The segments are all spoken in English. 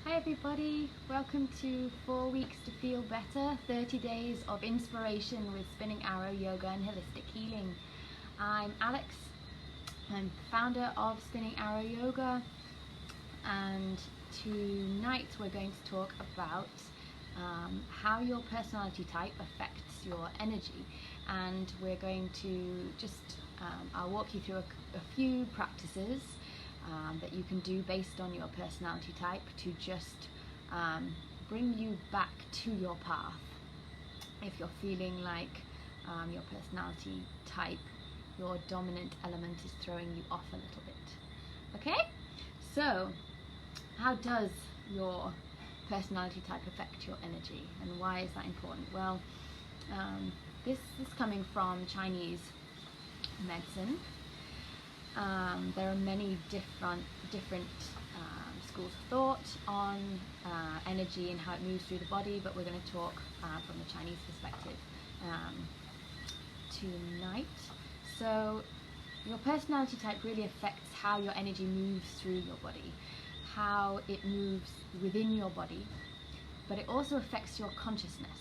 Hi everybody, welcome to 4 Weeks to Feel Better, 30 Days of Inspiration with Spinning Arrow Yoga and Holistic Healing. I'm Alex, I'm founder of Spinning Arrow Yoga, and tonight we're going to talk about how your personality type affects your energy, and we're going to I'll walk you through a few practices that you can do based on your personality type to just bring you back to your path if you're feeling like your personality type, your dominant element is throwing you off a little bit. Okay, so how does your personality type affect your energy, and why is that important? Well, this is coming from Chinese medicine. There are many different schools of thought on energy and how it moves through the body, but we're going to talk from the Chinese perspective tonight. So your personality type really affects how your energy moves through your body, how it moves within your body, but it also affects your consciousness,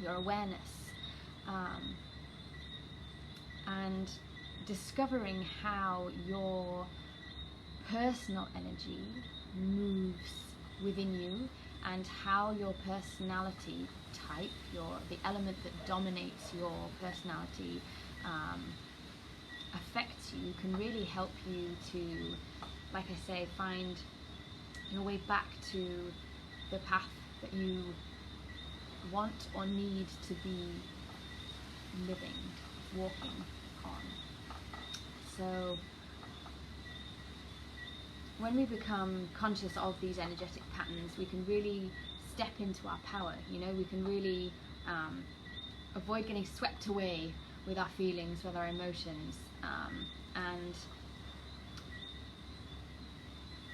your awareness, and discovering how your personal energy moves within you and how your personality type, the element that dominates your personality, affects you, can really help you to, like I say, find your way back to the path that you want or need to be living, walking on. So when we become conscious of these energetic patterns, we can really step into our power. We can really avoid getting swept away with our feelings, with our emotions, and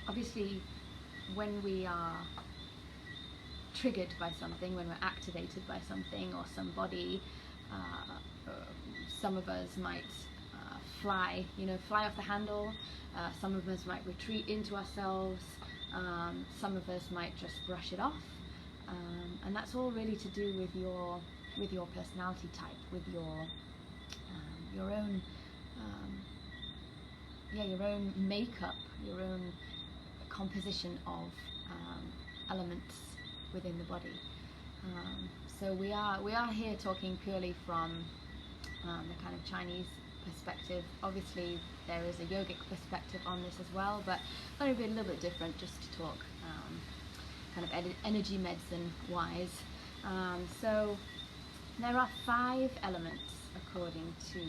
obviously when we are triggered by something, when we're activated by something or somebody, some of us might fly off the handle. Some of us might retreat into ourselves. Some of us might just brush it off, and that's all really to do with your personality type, with your own makeup, your own composition of elements within the body. So we are here talking purely from the kind of Chinese perspective. Obviously there is a yogic perspective on this as well, but thought it'd be a little bit different just to talk kind of energy medicine wise. So there are 5 elements according to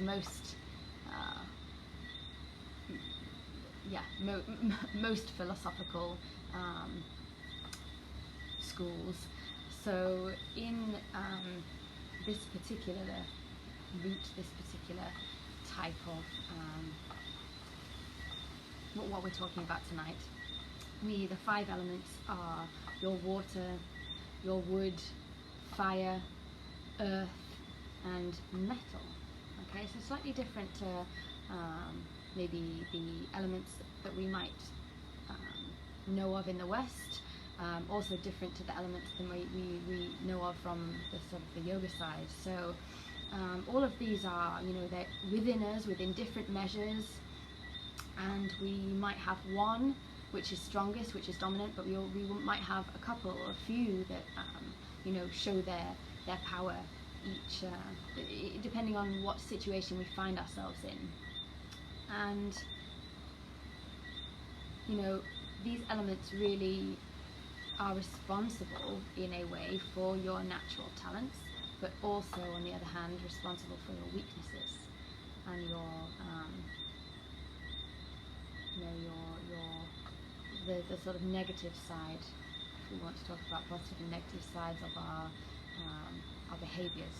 most most philosophical schools. So in this particular route, this particular type of what we're talking about tonight, the 5 elements are your water, your wood, fire, earth, and metal. Okay, so slightly different to maybe the elements that we might know of in the West. Also different to the elements that we know of from the sort of the yoga side. So all of these are, they're within us, within different measures, and we might have one which is strongest, which is dominant, but we might have a couple or a few that show their power each, depending on what situation we find ourselves in. And these elements really are responsible in a way for your natural talents, but also on the other hand responsible for your weaknesses and your the sort of negative side, if we want to talk about positive and negative sides of our behaviors.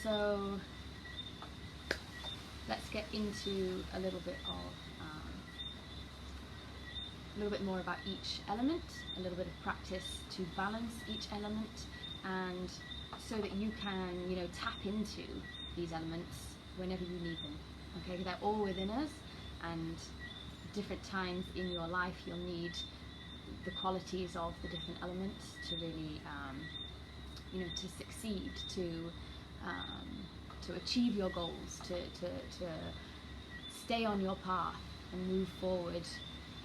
So let's get into a little bit more about each element, a little bit of practice to balance each element, and so that you can tap into these elements whenever you need them. Okay, they're all within us, and different times in your life you'll need the qualities of the different elements to really, to succeed, to achieve your goals, to stay on your path and move forward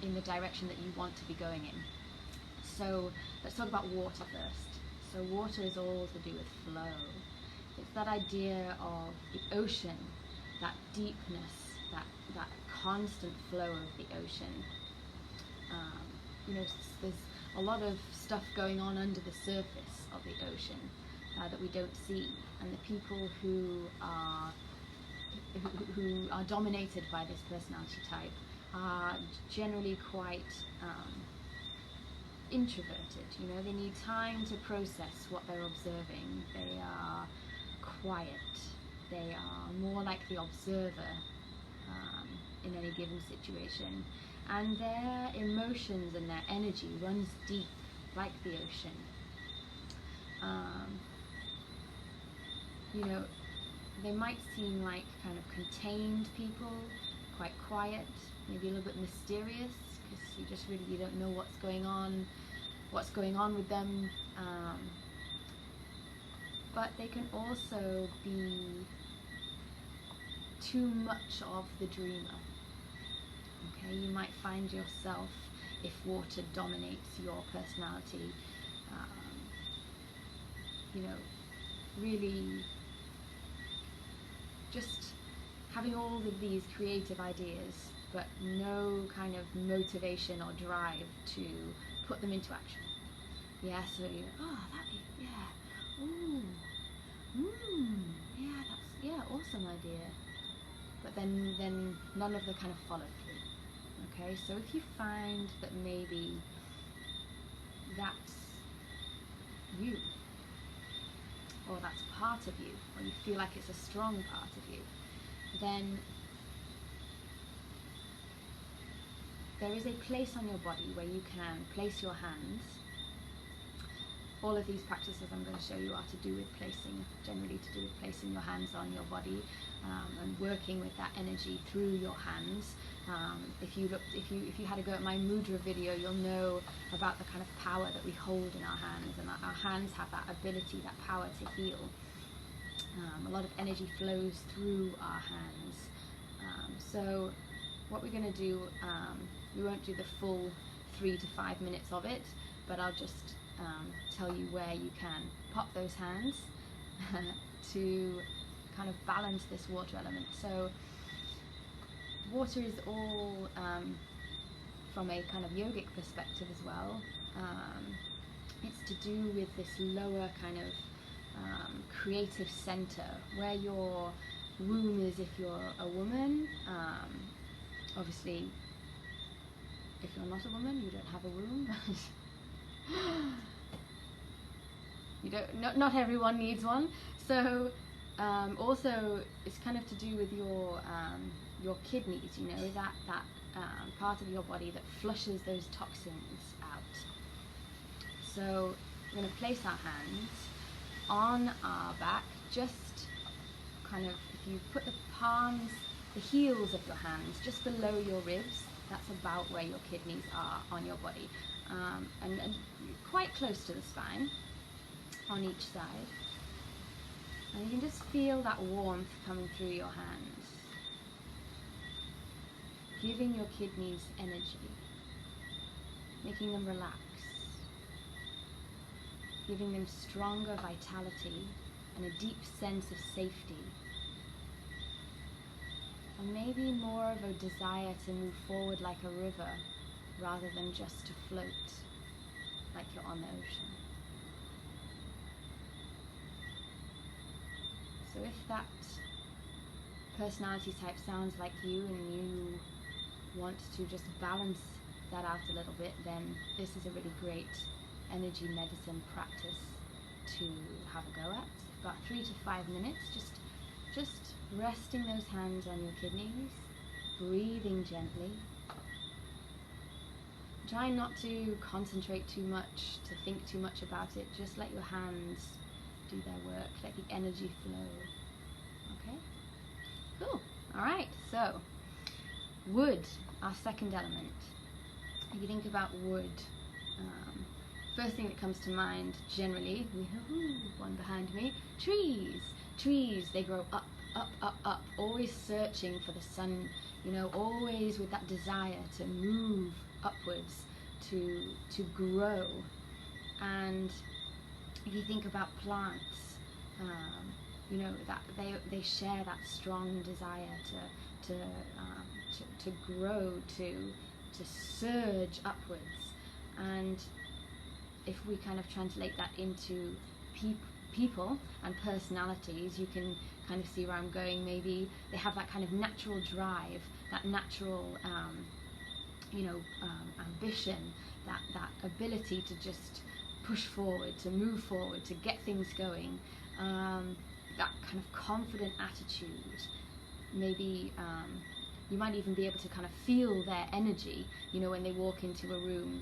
in the direction that you want to be going in. So let's talk about water first. So water is all to do with flow. It's that idea of the ocean, that deepness, that constant flow of the ocean. There's a lot of stuff going on under the surface of the ocean that we don't see, and the people who are dominated by this personality type are generally quite introverted. They need time to process what they're observing. They are quiet. They are more like the observer in any given situation, and their emotions and their energy runs deep like the ocean. They might seem like kind of contained people, quite quiet, maybe a little bit mysterious, because you don't know what's going on with them. But they can also be too much of the dreamer. Okay, you might find yourself, if water dominates your personality, really just having all of these creative ideas, but no kind of motivation or drive to put them into action. Yeah, so awesome idea. But then none of the kind of follow through. Okay, so if you find that maybe that's you, or that's part of you, or you feel like it's a strong part of you, then there is a place on your body where you can place your hands. All of these practices I'm going to show you are to do with generally to do with placing your hands on your body and working with that energy through your hands. If you had a go at my mudra video, you'll know about the kind of power that we hold in our hands, and our hands have that ability, that power to heal. A lot of energy flows through our hands. So what we're going to do, we won't do the full 3 to 5 minutes of it, but I'll just tell you where you can pop those hands to kind of balance this water element. So water is all, from a kind of yogic perspective as well, it's to do with this lower kind of creative center, where your womb is if you're a woman. Obviously, if you're not a woman, you don't have a womb. Not everyone needs one. So also it's kind of to do with your kidneys, that part of your body that flushes those toxins out. So we're going to place our hands on our back, just kind of, if you put the palms, the heels of your hands just below your ribs, that's about where your kidneys are on your body, and quite close to the spine on each side. And you can just feel that warmth coming through your hands, giving your kidneys energy, making them relax, giving them stronger vitality and a deep sense of safety, and maybe more of a desire to move forward like a river rather than just to float like you're on the ocean. So if that personality type sounds like you and you want to just balance that out a little bit, then this is a really great energy medicine practice to have a go at. About 3 to 5 minutes, just resting those hands on your kidneys, breathing gently. Try not to concentrate too much, to think too much about it. Just let your hands do their work, let the energy flow. Okay? Cool. Alright, so wood. our second element. If you think about wood, first thing that comes to mind generally, one behind me, trees. Trees, they grow up, up, up, up, always searching for the sun, you know, always with that desire to move upwards, to grow. And if you think about plants, you know, that they share that strong desire to grow, to surge upwards. And if we kind of translate that into people and personalities, you can kind of see where I'm going. Maybe they have that kind of natural drive, that natural ambition, that ability to just push forward, to move forward, to get things going, that kind of confident attitude. Maybe you might even be able to kind of feel their energy, you know, when they walk into a room,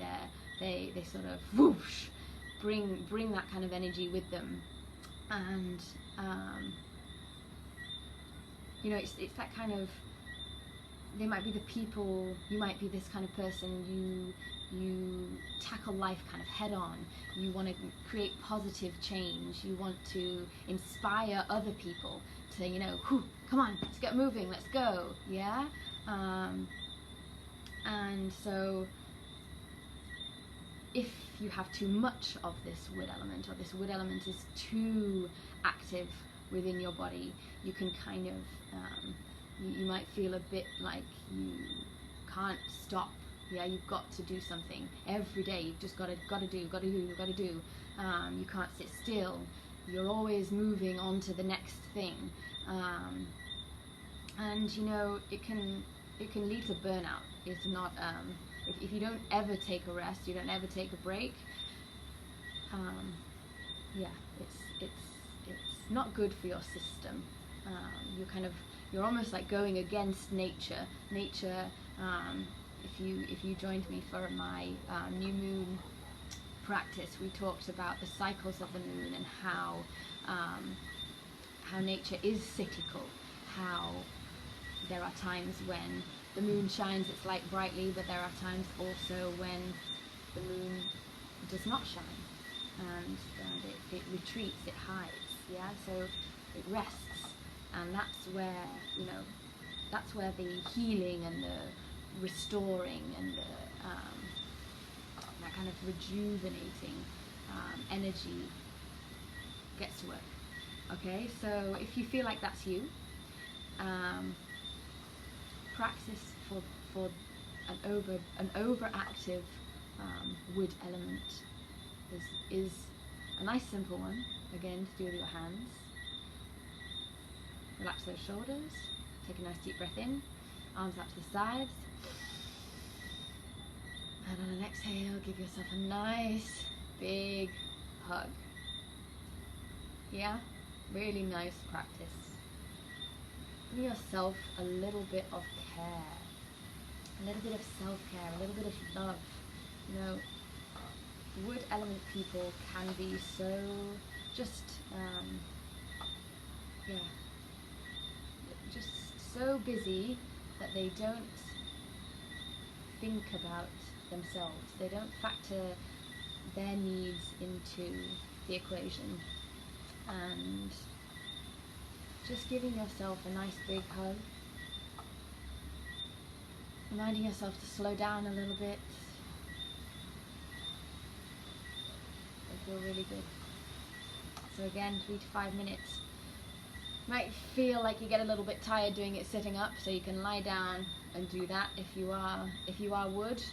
they sort of whoosh, bring that kind of energy with them. And you know, it's that kind of, they might be the people, you might be this kind of person, you tackle life kind of head on, you want to create positive change, you want to inspire other people to, you know, come on, let's get moving, let's go, yeah? And so if you have too much of this wood element, or this wood element is too active within your body, you can kind of, you might feel a bit like you can't stop. Yeah, you've got to do something every day. You've just got to do. You can't sit still. You're always moving on to the next thing, and you know, it can lead to burnout. It's not if you don't ever take a rest, you don't ever take a break. Yeah, it's not good for your system. You're almost like going against nature. If you joined me for my new moon practice, we talked about the cycles of the moon and how nature is cyclical, how there are times when the moon shines its light brightly, but there are times also when the moon does not shine, and it retreats, it hides, yeah, so it rests. And that's where, you know, that's where the healing and the restoring and the, that kind of rejuvenating energy gets to work. Okay, so if you feel like that's you, practice for an overactive wood element is a nice simple one. Again, to do with your hands. Relax those shoulders. Take a nice deep breath in. Arms out to the sides. And on an exhale, give yourself a nice big hug. Yeah? Really nice practice. Give yourself a little bit of care. A little bit of self-care. A little bit of love. You know, wood element people can be so just, just so busy that they don't think about themselves. They don't factor their needs into the equation. And just giving yourself a nice big hug, reminding yourself to slow down a little bit. They feel really good. So again, 3 to 5 minutes. Might feel like you get a little bit tired doing it sitting up, so you can lie down and do that if you are wood.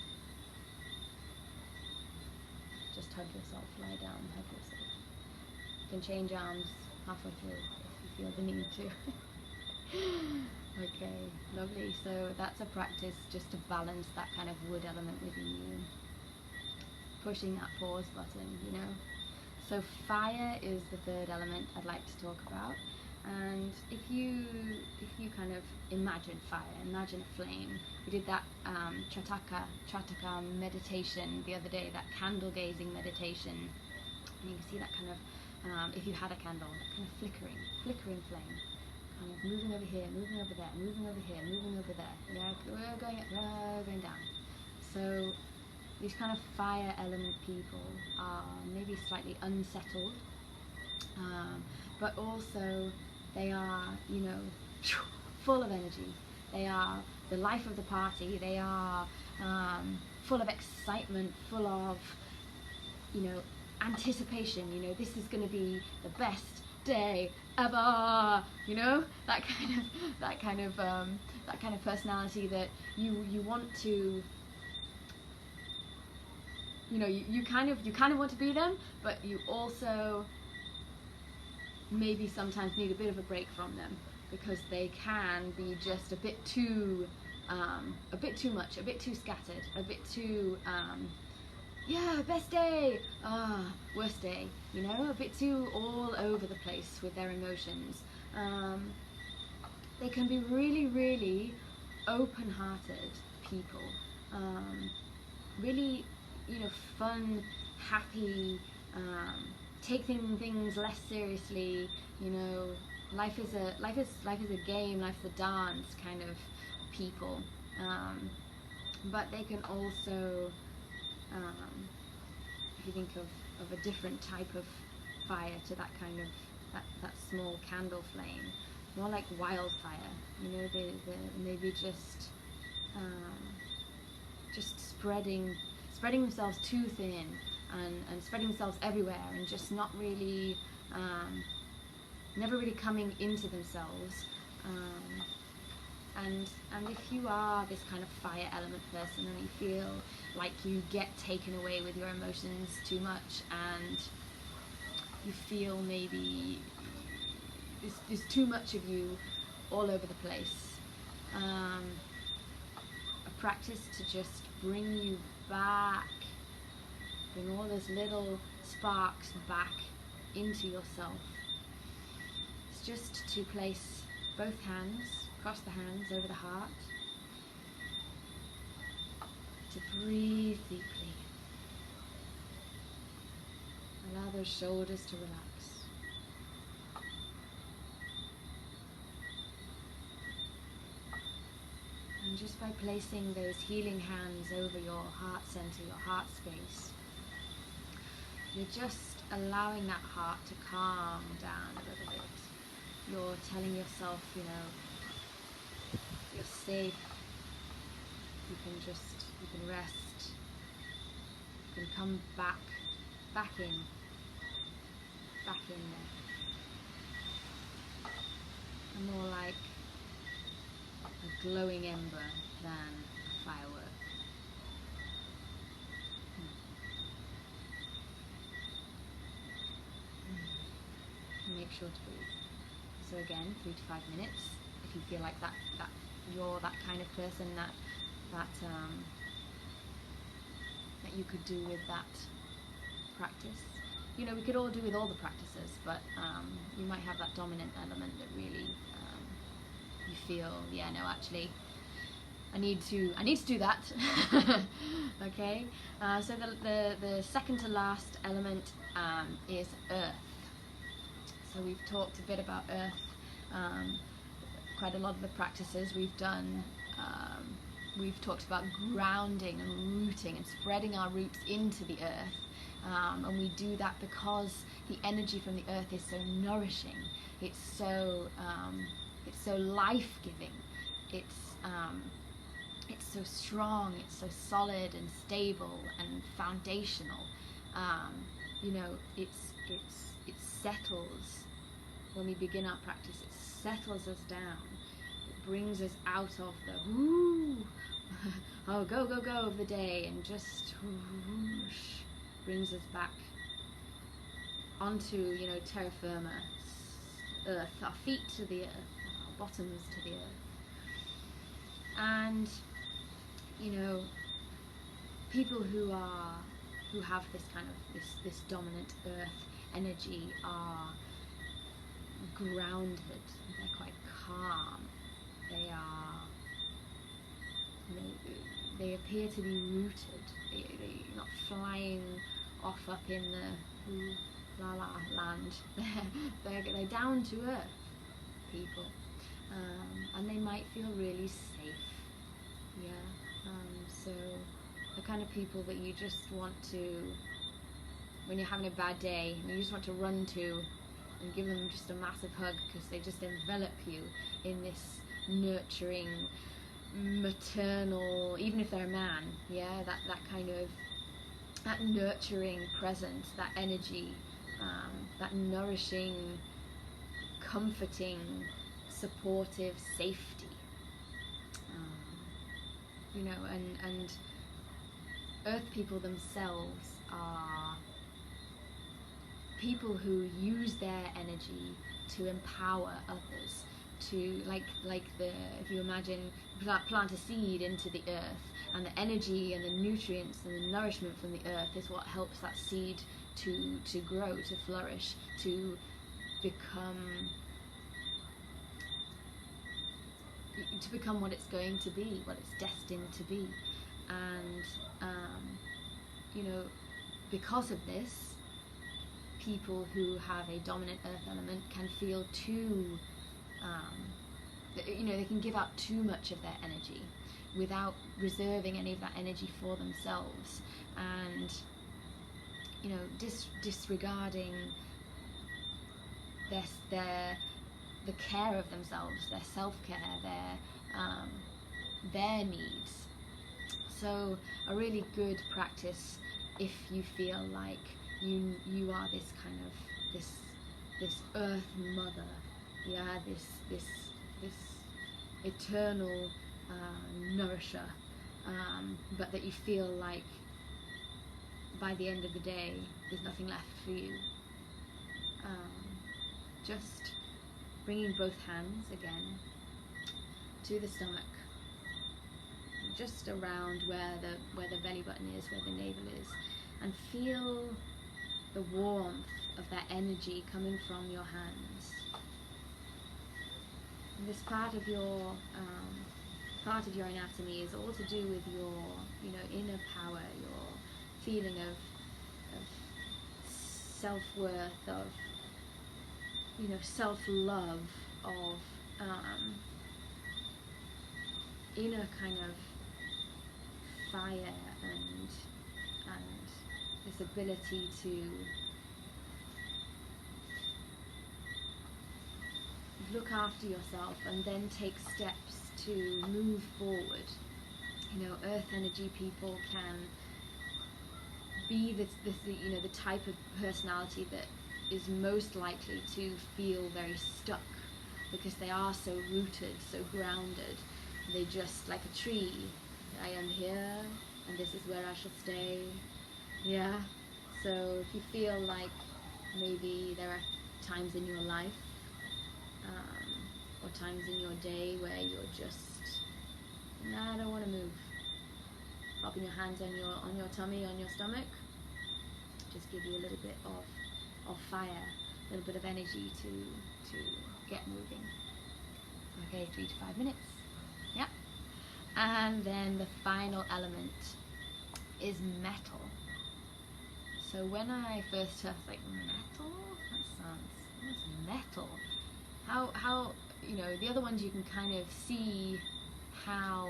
Just hug yourself, lie down, hug yourself. You can change arms halfway through if you feel the need to. Okay, lovely. So that's a practice just to balance that kind of wood element within you. Pushing that pause button, you know. So fire is the third element I'd like to talk about. And if you kind of imagine fire, imagine a flame. We did that Trataka meditation the other day, that candle gazing meditation. And you can see that kind of, if you had a candle, that kind of flickering flame. Kind of moving over here, moving over there, moving over here, moving over there. Yeah, we're going So these kind of fire element people are maybe slightly unsettled, but also they are, you know, full of energy. They are the life of the party. They are full of excitement, full of, you know, anticipation. You know, this is going to be the best day ever. You know, that kind of personality that you want to. You know, you kind of want to be them, but you also maybe sometimes need a bit of a break from them, because they can be just a bit too much, a bit too scattered, a bit too yeah, best day, worst day, you know, a bit too all over the place with their emotions. They can be really, really open-hearted people, really, you know, fun, happy, take things less seriously. You know, life is a game, life's a dance kind of people. But they can also, if you think of a different type of fire to that kind of that small candle flame, more like wildfire. You know, they maybe just spreading themselves too thin, and spreading themselves everywhere, and just not really, never really coming into themselves. And if you are this kind of fire element person, and you feel like you get taken away with your emotions too much, and you feel maybe there's too much of you all over the place, a practice to just bring you back, bring all those little sparks back into yourself. It's just to place both hands, cross the hands over the heart, to breathe deeply. Allow those shoulders to relax. And just by placing those healing hands over your heart center, your heart space, you're just allowing that heart to calm down a little bit. You're telling yourself, you know, you're safe. You can rest. You can come back in there. And more like a glowing ember than a firework. Make sure to breathe. So again, 3 to 5 minutes. If you feel like that you're that kind of person that you could do with that practice. You know, we could all do with all the practices, but you might have that dominant element that really you feel, yeah, no, actually, I need to do that. Okay. So the second to last element is earth. So we've talked a bit about earth. Quite a lot of the practices we've done, we've talked about grounding and rooting and spreading our roots into the earth. And we do that because the energy from the earth is so nourishing. It's so life-giving. It's so strong. It's so solid and stable and foundational. You know, it settles when we begin our practice. It settles us down. It brings us out of the whoo, oh, go of the day, and just whoosh, brings us back onto, you know, terra firma, earth, our feet to the earth, our bottoms to the earth. And, you know, people who have this kind of this dominant earth energy are grounded. They're quite calm. They are, you know, they appear to be rooted. They're not flying off up in the ooh, la la land. They're down to earth people, and they might feel really safe. Yeah. So kind of people that you just want to, when you're having a bad day, and you just want to run to and give them just a massive hug, because they just envelop you in this nurturing, maternal, even if they're a man, yeah, that kind of, that nurturing presence, that energy, that nourishing, comforting, supportive safety. You know, and Earth people themselves are people who use their energy to empower others, to like the, if you imagine, plant a seed into the earth, and the energy and the nutrients and the nourishment from the earth is what helps that seed to grow, to flourish, to become what it's going to be, what it's destined to be. And you know, because of this, people who have a dominant earth element can feel too, you know, they can give out too much of their energy without reserving any of that energy for themselves, and, you know, disregarding the care of themselves, their self-care, their needs. So a really good practice, if you feel like you are this kind of this earth mother, yeah, this eternal nourisher, but that you feel like by the end of the day there's nothing left for you. Just bringing both hands again to the stomach, just around where the belly button is, where the navel is, and feel the warmth of that energy coming from your hands. And this part of your anatomy is all to do with your, you know, inner power, your feeling of self-worth, of, you know, self-love, of inner kind of fire and this ability to look after yourself and then take steps to move forward. You know, earth energy people can be this you know, the type of personality that is most likely to feel very stuck, because they are so rooted, so grounded. They just, like a tree, I am here and this is where I shall stay. Yeah. So if you feel like maybe there are times in your life or times in your day where you're just, nah, I don't want to move, popping your hands on your tummy, on your stomach, just give you a little bit of fire, a little bit of energy to get moving. Okay, 3 to 5 minutes. Yep. And then the final element is metal. So when I first heard, I was like, metal? What's metal? How, you know, the other ones you can kind of see how,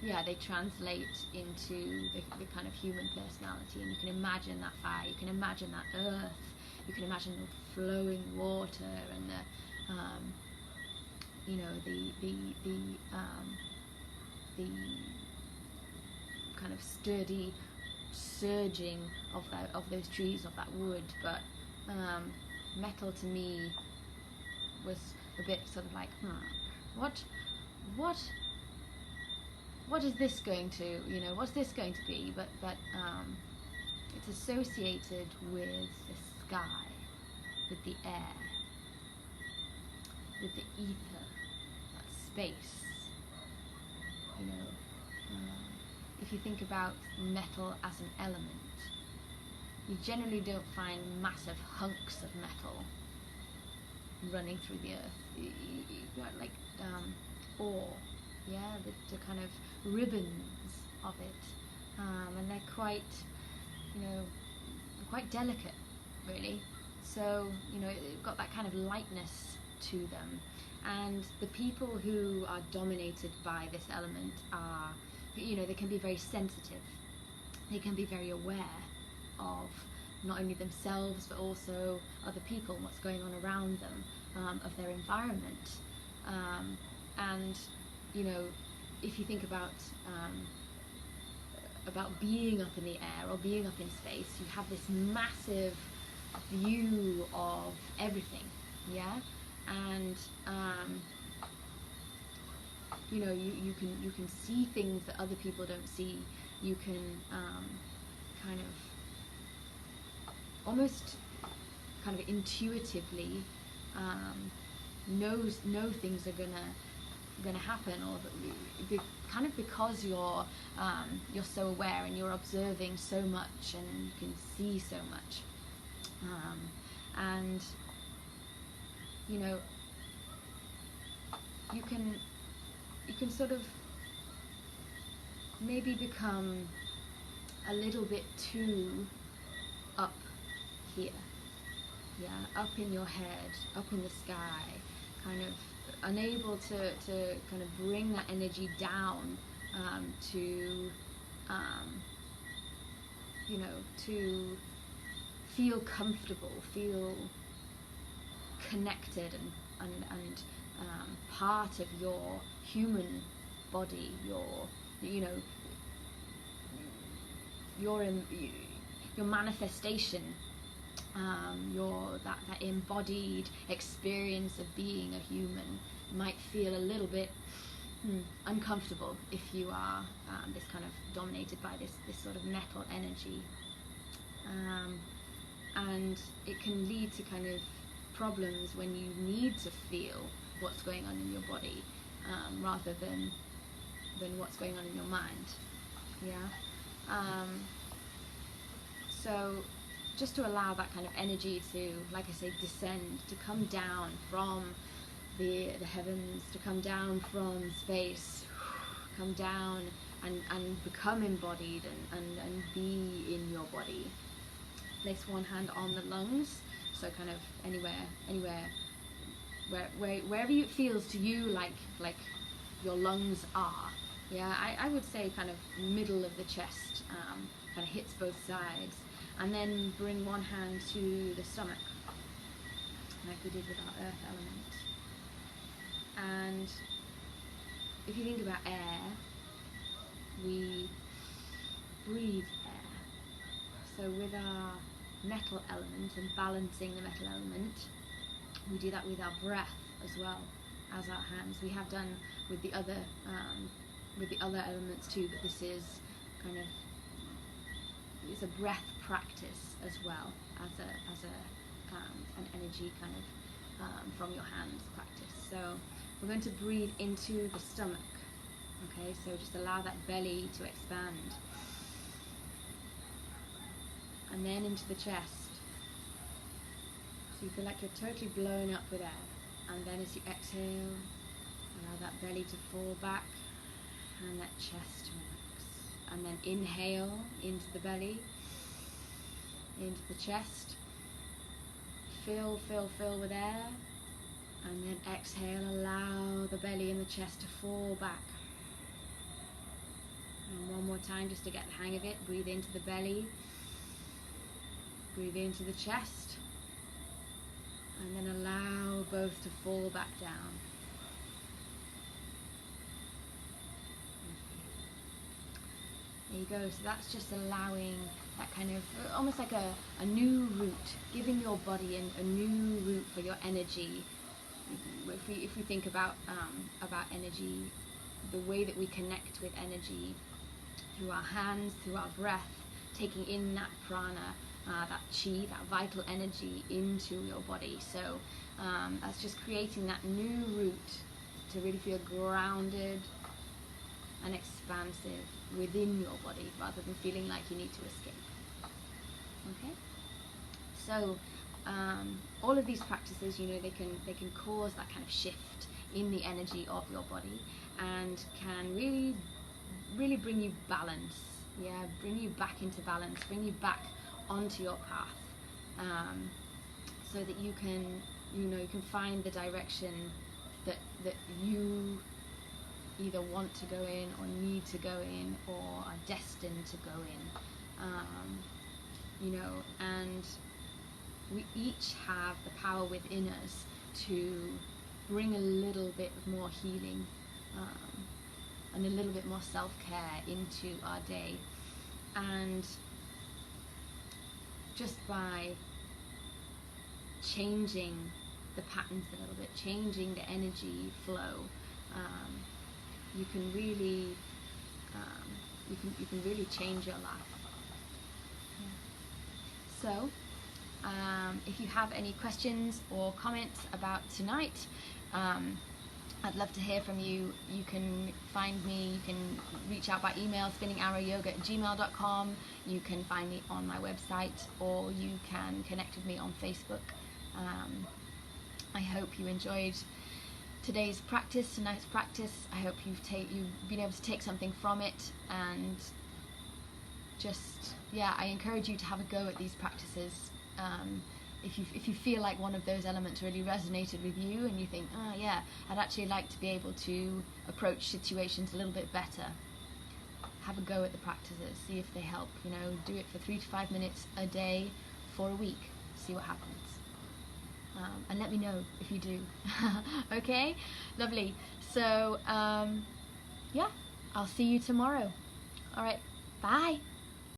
yeah, they translate into the kind of human personality, and you can imagine that fire, you can imagine that earth, you can imagine the flowing water and the, you know, the kind of sturdy surging of those trees, of that wood. But metal to me was a bit sort of like, what is this going to, you know, what's this going to be? But it's associated with the sky, with the air, with the ether, that space. You know, if you think about metal as an element, you generally don't find massive hunks of metal running through the earth. You've got like ore, yeah, the kind of ribbons of it, and they're quite, you know, quite delicate, really. So, you know, they've got that kind of lightness to them. And the people who are dominated by this element are they can be very sensitive. They can be very aware of not only themselves but also other people, what's going on around them, of their environment. And if you think about being up in the air or being up in space, you have this massive view of everything, yeah, and you can see things that other people don't see. You can kind of almost kind of intuitively know things are gonna happen, or kind of because you're so aware and you're observing so much and you can see so much, and you can sort of maybe become a little bit too up here, yeah, up in your head, up in the sky, kind of unable to kind of bring that energy down to to feel comfortable, feel connected and part of your human body, your manifestation, that embodied experience of being a human might feel a little bit uncomfortable if you are this kind of dominated by this sort of metal energy, and it can lead to kind of problems when you need to feel what's going on in your body, rather than what's going on in your mind, yeah. So just to allow that kind of energy to, like I say, descend, to come down from the heavens, to come down from space, come down and become embodied and be in your body. Place one hand on the lungs, so kind of anywhere wherever it feels to you like your lungs are. Yeah, I would say kind of middle of the chest, kind of hits both sides, and then bring one hand to the stomach, like we did with our earth element. And if you think about air, we breathe air. So with our metal element and balancing the metal element, we do that with our breath as well as our hands. We have done with the other elements too, but this is kind of, it's a breath practice as well as an energy kind of from your hands practice. So we're going to breathe into the stomach. Okay, so just allow that belly to expand, and then into the chest. So you feel like you're totally blown up with air, and then as you exhale, allow that belly to fall back and that chest to relax. And then inhale into the belly, into the chest, fill with air, and then exhale, allow the belly and the chest to fall back. And one more time just to get the hang of it, breathe into the belly, breathe into the chest, and then allow both to fall back down. There you go. So that's just allowing that kind of, almost like a new route, giving your body a new route for your energy. If we think about energy, the way that we connect with energy through our hands, through our breath, taking in that prana, that chi, that vital energy into your body. So that's just creating that new route to really feel grounded and expansive within your body, rather than feeling like you need to escape. Okay? So all of these practices, they can cause that kind of shift in the energy of your body, and can really bring you balance. Yeah, bring you back into balance, bring you back onto your path, so that you can find the direction that you either want to go in or need to go in or are destined to go in. You know, and we each have the power within us to bring a little bit more healing and a little bit more self-care into our day. And just by changing the patterns a little bit, changing the energy flow, you can really you can really change your life. So if you have any questions or comments about tonight, I'd love to hear from you. You can find me, you can reach out by email, spinningarrowyoga@gmail.com. You can find me on my website, or you can connect with me on Facebook. I hope you enjoyed tonight's practice. I hope you've been able to take something from it, and just, yeah, I encourage you to have a go at these practices. If you feel like one of those elements really resonated with you and you think, oh yeah, I'd actually like to be able to approach situations a little bit better, have a go at the practices, see if they help. You know, do it for 3 to 5 minutes a day for a week, see what happens. And let me know if you do. Okay, lovely. So yeah, I'll see you tomorrow. All right, bye.